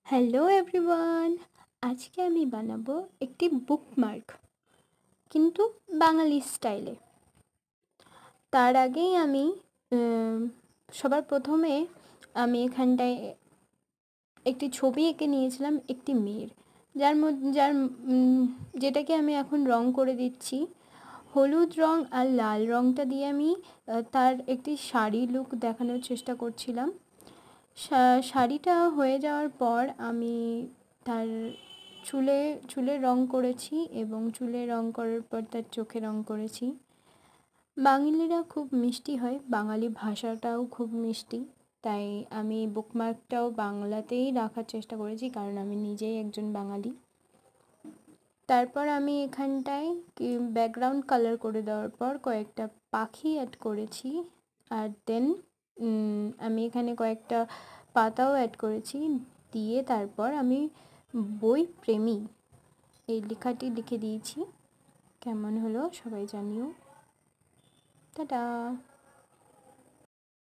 Hello everyone, আজকে আমি বানাবো একটি বুকমার্ক, কিন্তু বাঙালি স্টাইলে। তার আগেই আমি উম, সবার প্রথমে আমি এখানটায় একটি ছবি এঁকে নিয়েছিলাম একটি মেয়ের, যার মধ্যে যেটাকে আমি এখন রং করে দিচ্ছি। হলুদ রং আর লাল রংটা দিয়ে আমি তার একটি শাড়ি লুক দেখানোর চেষ্টা করছিলাম। শাড়িটা হয়ে যাওয়ার পর আমি তার চুলে রং করেছি এবং চুলে রং করার পর তার চোখে রং করেছি। বাঙালিরা খুব মিষ্টি হয়, বাঙালি ভাষাটাও খুব মিষ্টি, তাই আমি বুকমার্কটাও বাংলাতেই রাখার চেষ্টা করেছি, কারণ আমি নিজেই একজন বাঙালি। তারপর আমি এখানটায় ব্যাকগ্রাউন্ড কালার করে দেওয়ার পর কয়েকটা পাখি অ্যাড করেছি। আর দেন আমি এখানে কয়েকটা পাতাও অ্যাড করেছি। দিয়ে তারপর আমি বই প্রেমী এই লেখাটি লিখে দিয়েছি। কেমন হলো সবাই জানিও। টাটা।